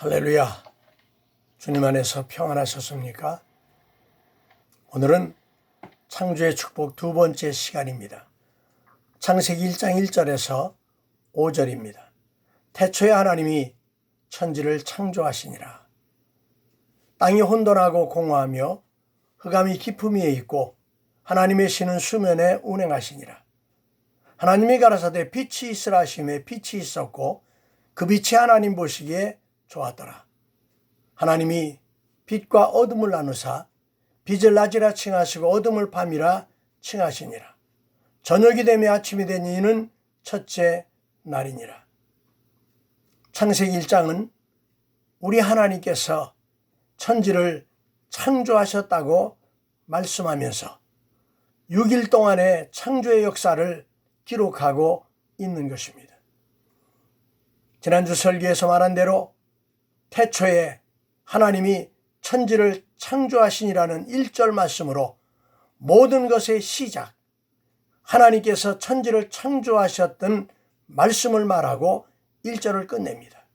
할렐루야. 주님 안에서 평안하셨습니까? 오늘은 창조의 축복 두 번째 시간입니다. 창세기 1장 1절에서 5절입니다. 태초에 하나님이 천지를 창조하시니라. 땅이 혼돈하고 공허하며 흑암이 깊음 위에 있고 하나님의 신은 수면에 운행하시니라. 하나님이 가라사대 빛이 있으라 하시매 빛이 있었고 그 빛이 하나님 보시기에 좋았더라. 하나님이 빛과 어둠을 나누사 빛을 낮이라 칭하시고 어둠을 밤이라 칭하시니라. 저녁이 되며 아침이 되니 이는 첫째 날이니라. 창세기 1장은 우리 하나님께서 천지를 창조하셨다고 말씀하면서 6일 동안의 창조의 역사를 기록하고 있는 것입니다. 지난주 설교에서 말한 대로 태초에 하나님이 천지를 창조하시니라는 1절 말씀으로 모든 것의 시작, 하나님께서 천지를 창조하셨던 말씀을 말하고 1절을 끝냅니다.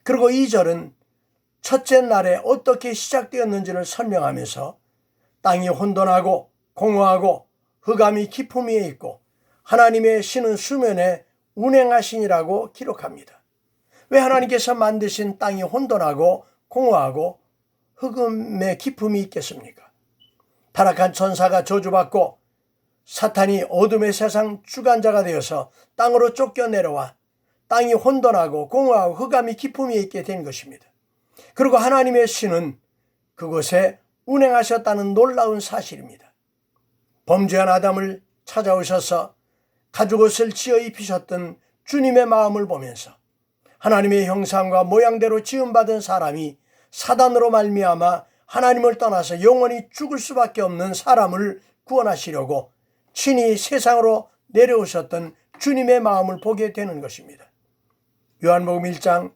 그리고 2절은 첫째 날에 어떻게 시작되었는지를 설명하면서 땅이 혼돈하고 공허하고 흑암이 깊음 위에 있고 하나님의 신은 수면에 운행하시니라고 기록합니다. 왜 하나님께서 만드신 땅이 혼돈하고 공허하고 흑암의 깊음이 있겠습니까? 타락한 천사가 저주받고 사탄이 어둠의 세상 주관자가 되어서 땅으로 쫓겨내려와 땅이 혼돈하고 공허하고 흑암이 깊음이 있게 된 것입니다. 그리고 하나님의 신은 그곳에 운행하셨다는 놀라운 사실입니다. 범죄한 아담을 찾아오셔서 가죽옷을 지어 입히셨던 주님의 마음을 보면서 하나님의 형상과 모양대로 지음받은 사람이 사단으로 말미암아 하나님을 떠나서 영원히 죽을 수밖에 없는 사람을 구원하시려고 친히 세상으로 내려오셨던 주님의 마음을 보게 되는 것입니다. 요한복음 1장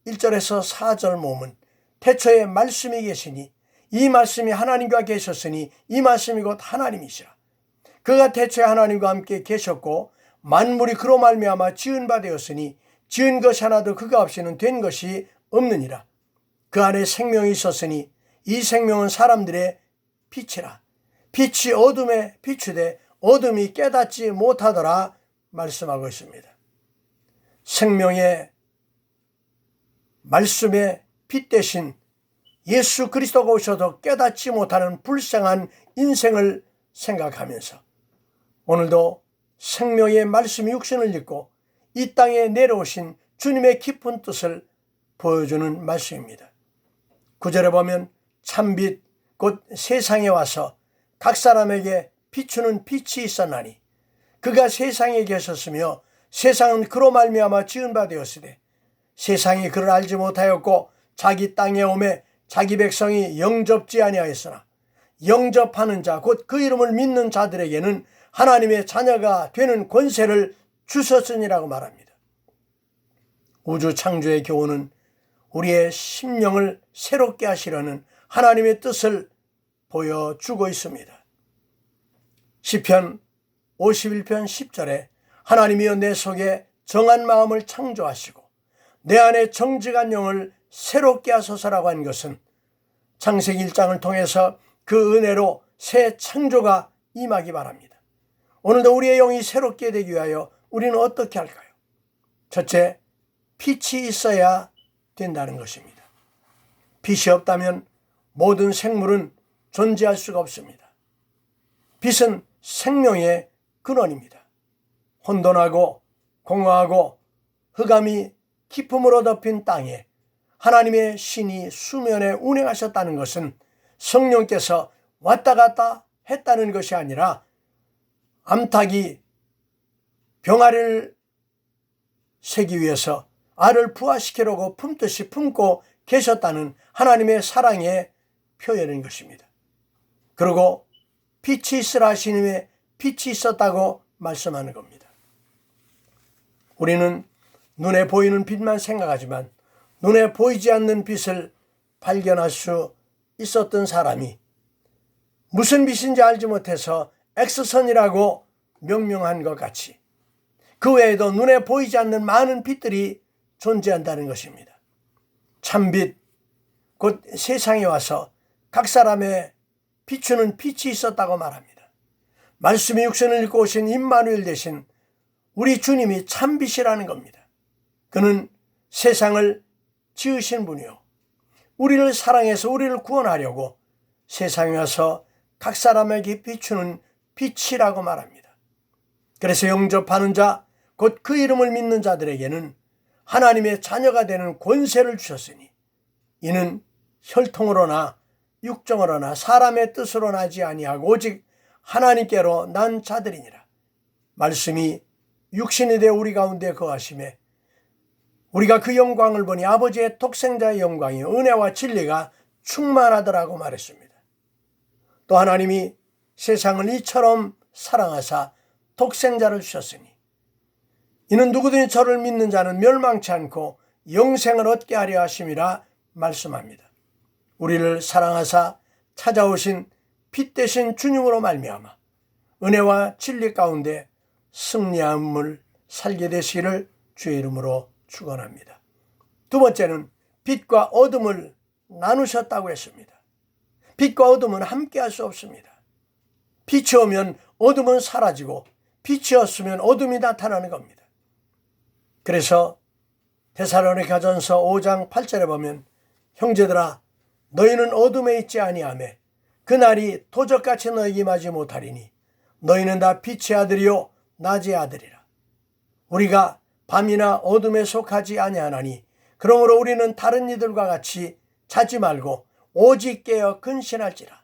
1절에서 4절 모문, 태초에 말씀이 계시니 이 말씀이 하나님과 계셨으니 이 말씀이 곧 하나님이시라. 그가 태초에 하나님과 함께 계셨고 만물이 그로 말미암아 지은 바 되었으니 지은 것이 하나도 그가 없이는 된 것이 없느니라. 그 안에 생명이 있었으니 이 생명은 사람들의 빛이라. 빛이 어둠에 비추되 어둠이 깨닫지 못하더라 말씀하고 있습니다. 생명의 말씀의 빛 대신 예수 그리스도가 오셔도 깨닫지 못하는 불쌍한 인생을 생각하면서 오늘도 생명의 말씀이 육신을 입고 이 땅에 내려오신 주님의 깊은 뜻을 보여주는 말씀입니다. 9절에 보면 참빛 곧 세상에 와서 각 사람에게 비추는 빛이 있었나니 그가 세상에 계셨으며 세상은 그로 말미암아 지은 바 되었으되 세상이 그를 알지 못하였고 자기 땅에 오매 자기 백성이 영접지 아니하였으나 영접하는 자 곧 그 이름을 믿는 자들에게는 하나님의 자녀가 되는 권세를 주셨으니라고 말합니다. 우주 창조의 교훈은 우리의 심령을 새롭게 하시려는 하나님의 뜻을 보여주고 있습니다. 시편 51편 10절에 하나님이여 내 속에 정한 마음을 창조하시고 내 안에 정직한 영을 새롭게 하소서라고 한 것은 창세기 1장을 통해서 그 은혜로 새 창조가 임하기 바랍니다. 오늘도 우리의 영이 새롭게 되기 위하여 우리는 어떻게 할까요? 첫째, 빛이 있어야 된다는 것입니다. 빛이 없다면 모든 생물은 존재할 수가 없습니다. 빛은 생명의 근원입니다. 혼돈하고 공허하고 흑암이 깊음으로 덮인 땅에 하나님의 신이 수면에 운행하셨다는 것은 성령께서 왔다 갔다 했다는 것이 아니라 암탉이 병아리를 새기 위해서 알을 부화시키려고 품듯이 품고 계셨다는 하나님의 사랑의 표현인 것입니다. 그리고 빛이 있으라 하시님의 빛이 있었다고 말씀하는 겁니다. 우리는 눈에 보이는 빛만 생각하지만 눈에 보이지 않는 빛을 발견할 수 있었던 사람이 무슨 빛인지 알지 못해서 X선이라고 명명한 것 같이 그 외에도 눈에 보이지 않는 많은 빛들이 존재한다는 것입니다. 참빛 곧 세상에 와서 각 사람의 비추는 빛이 있었다고 말합니다. 말씀이 육신을 입고 오신 임마누엘 대신 우리 주님이 참빛이라는 겁니다. 그는 세상을 지으신 분이요, 우리를 사랑해서 우리를 구원하려고 세상에 와서 각 사람에게 비추는 빛이라고 말합니다. 그래서 영접하는 자, 곧 그 이름을 믿는 자들에게는 하나님의 자녀가 되는 권세를 주셨으니 이는 혈통으로나 육정으로나 사람의 뜻으로 나지 아니하고 오직 하나님께로 난 자들이니라. 말씀이 육신이 되어 우리 가운데 거하심에 우리가 그 영광을 보니 아버지의 독생자의 영광이 은혜와 진리가 충만하더라고 말했습니다. 또 하나님이 세상을 이처럼 사랑하사 독생자를 주셨으니 이는 누구든지 저를 믿는 자는 멸망치 않고 영생을 얻게 하려 하심이라 말씀합니다. 우리를 사랑하사 찾아오신 빛 되신 주님으로 말미암아 은혜와 진리 가운데 승리함을 살게 되시기를 주의 이름으로 축원합니다. 두 번째는 빛과 어둠을 나누셨다고 했습니다. 빛과 어둠은 함께할 수 없습니다. 빛이 오면 어둠은 사라지고 빛이 없으면 어둠이 나타나는 겁니다. 그래서 데살로니가전서 5장 8절에 보면 형제들아 너희는 어둠에 있지 아니하며 그날이 도적같이 너희에게 임하지 못하리니 너희는 다 빛의 아들이요 낮의 아들이라. 우리가 밤이나 어둠에 속하지 아니하나니 그러므로 우리는 다른 이들과 같이 자지 말고 오직 깨어 근신할지라.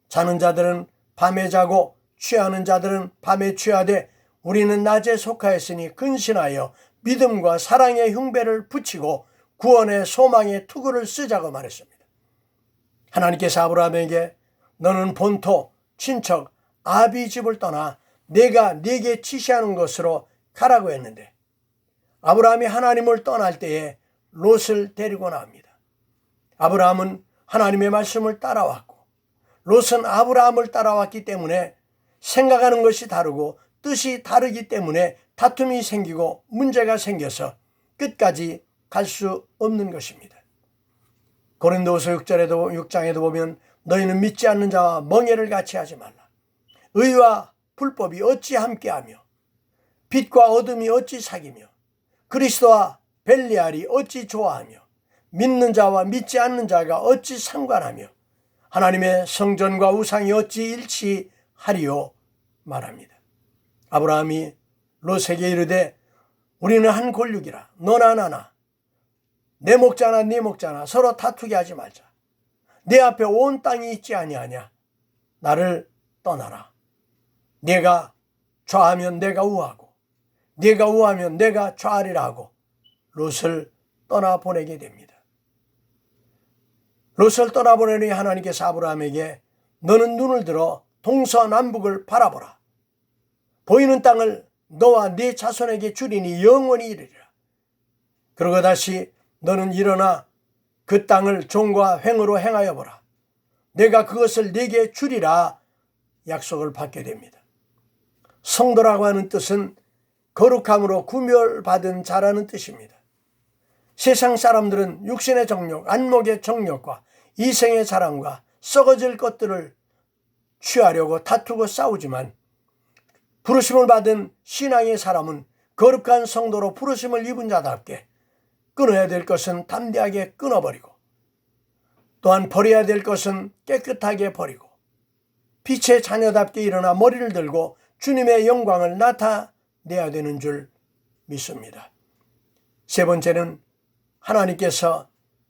자는 자들은 밤에 자고 취하는 자들은 밤에 취하되 우리는 낮에 속하였으니 근신하여 믿음과 사랑의 흉배를 붙이고 구원의 소망의 투구를 쓰자고 말했습니다. 하나님께서 아브라함에게 너는 본토, 친척, 아비 집을 떠나 내가 네게 지시하는 것으로 가라고 했는데 아브라함이 하나님을 떠날 때에 롯을 데리고 나옵니다. 아브라함은 하나님의 말씀을 따라왔고 롯은 아브라함을 따라왔기 때문에 생각하는 것이 다르고 뜻이 다르기 때문에 다툼이 생기고 문제가 생겨서 끝까지 갈 수 없는 것입니다. 고린도후서 6장에도 보면 너희는 믿지 않는 자와 멍에를 같이 하지 말라. 의와 불법이 어찌 함께하며 빛과 어둠이 어찌 사귀며 그리스도와 벨리알이 어찌 좋아하며 믿는 자와 믿지 않는 자가 어찌 상관하며 하나님의 성전과 우상이 어찌 일치하리요 말합니다. 아브라함이 롯에게 이르되 우리는 한 골육이라 너나 나나 내 목자나 네 목자나 서로 다투게 하지 말자. 내 앞에 온 땅이 있지 아니하냐. 나를 떠나라. 네가 좌하면 내가 우하고 네가 우하면 내가 좌하리라 하고 롯을 떠나보내게 됩니다. 롯을 떠나보내니 하나님께서 아브라함에게 너는 눈을 들어 동서남북을 바라보라. 보이는 땅을 너와 네 자손에게 주리니 영원히 이르리라. 그러고 다시 너는 일어나 그 땅을 종과 횡으로 행하여 보라. 내가 그것을 네게 주리라 약속을 받게 됩니다. 성도라고 하는 뜻은 거룩함으로 구별받은 자라는 뜻입니다. 세상 사람들은 육신의 정욕, 안목의 정욕과 이생의 자랑과 썩어질 것들을 취하려고 다투고 싸우지만 부르심을 받은 신앙의 사람은 거룩한 성도로 부르심을 입은 자답게 끊어야 될 것은 담대하게 끊어버리고 또한 버려야 될 것은 깨끗하게 버리고 빛의 자녀답게 일어나 머리를 들고 주님의 영광을 나타내야 되는 줄 믿습니다. 세 번째는 하나님께서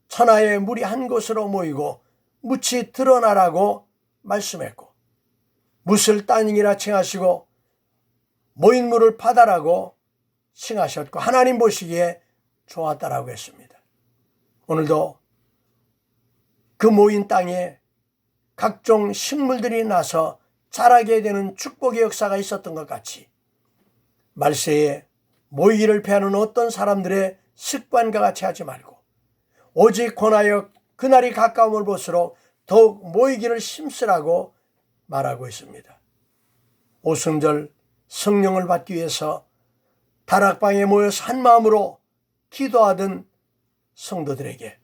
천하의 물이 한 곳으로 모이고 묻이 드러나라고 말씀했고 묻을 따닝이라 칭하시고 모인 물을 바다라고 칭하셨고 하나님 보시기에 좋았다라고 했습니다. 오늘도 그 모인 땅에 각종 식물들이 나서 자라게 되는 축복의 역사가 있었던 것 같이 말세에 모이기를 피하는 어떤 사람들의 습관과 같이 하지 말고 오직 권하여 그날이 가까움을 볼수록 더욱 모이기를 힘쓰라고 말하고 있습니다. 오순절 성령을 받기 위해서 다락방에 모여서 한 마음으로 기도하던 성도들에게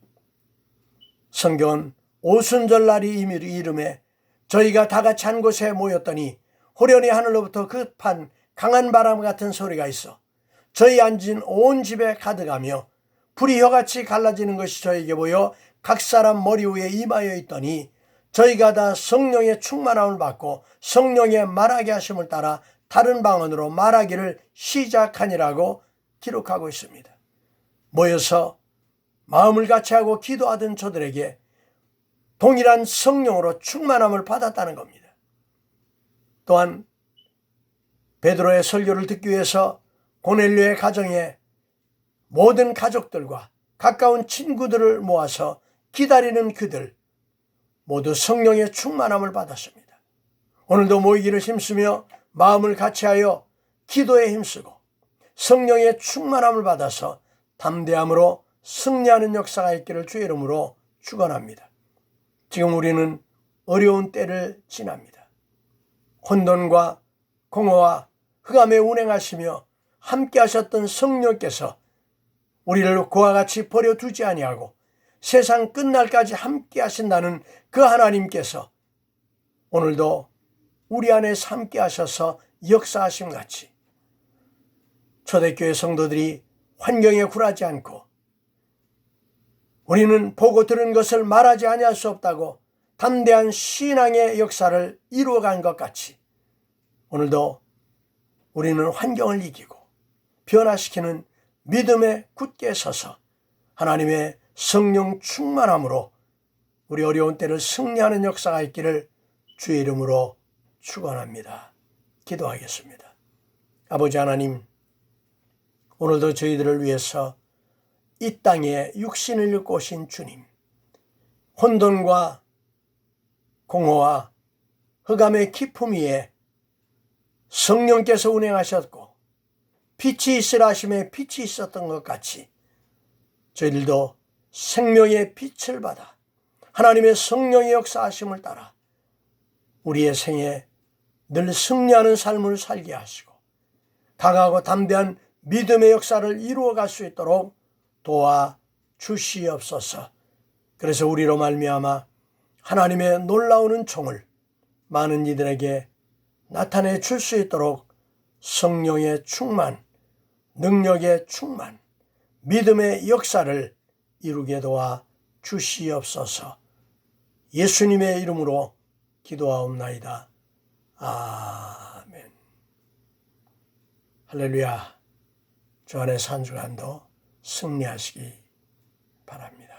성경은 오순절날이 이름에 저희가 다 같이 한 곳에 모였더니 호련히 하늘로부터 급한 강한 바람 같은 소리가 있어 저희 앉은 온 집에 가득하며 불이 혀같이 갈라지는 것이 저에게 보여 각 사람 머리 위에 임하여 있더니 저희가 다 성령의 충만함을 받고 성령의 말하게 하심을 따라 다른 방언으로 말하기를 시작하니라고 기록하고 있습니다. 모여서 마음을 같이하고 기도하던 저들에게 동일한 성령으로 충만함을 받았다는 겁니다. 또한 베드로의 설교를 듣기 위해서 고넬료의 가정에 모든 가족들과 가까운 친구들을 모아서 기다리는 그들 모두 성령의 충만함을 받았습니다. 오늘도 모이기를 힘쓰며 마음을 같이하여 기도에 힘쓰고 성령의 충만함을 받아서 담대함으로 승리하는 역사가 있기를 주의 이름으로 축원합니다. 지금 우리는 어려운 때를 지납니다. 혼돈과 공허와 흑암에 운행하시며 함께 하셨던 성령께서 우리를 그와 같이 버려두지 아니하고 세상 끝날까지 함께 하신다는 그 하나님께서 오늘도 우리 안에서 함께 하셔서 역사하심 같이 초대교회 성도들이 환경에 굴하지 않고 우리는 보고 들은 것을 말하지 아니할 수 없다고 담대한 신앙의 역사를 이루어간 것 같이 오늘도 우리는 환경을 이기고 변화시키는 믿음에 굳게 서서 하나님의 성령 충만함으로 우리 어려운 때를 승리하는 역사가 있기를 주의 이름으로 축원합니다. 기도하겠습니다. 아버지 하나님, 오늘도 저희들을 위해서 이 땅에 육신을 입고 오신 주님, 혼돈과 공허와 흑암의 깊음 위에 성령께서 운행하셨고 빛이 있으라 하심에 빛이 있었던 것 같이 저희들도 생명의 빛을 받아 하나님의 성령의 역사하심을 따라 우리의 생에 늘 승리하는 삶을 살게 하시고 강하고 담대한 믿음의 역사를 이루어갈 수 있도록 도와주시옵소서. 그래서 우리로 말미암아 하나님의 놀라운 총을 많은 이들에게 나타내 줄 수 있도록 성령의 충만, 능력의 충만, 믿음의 역사를 이루게 도와 주시옵소서. 예수님의 이름으로 기도하옵나이다. 아멘. 할렐루야. 주 안에서 한 주간도 승리하시기 바랍니다.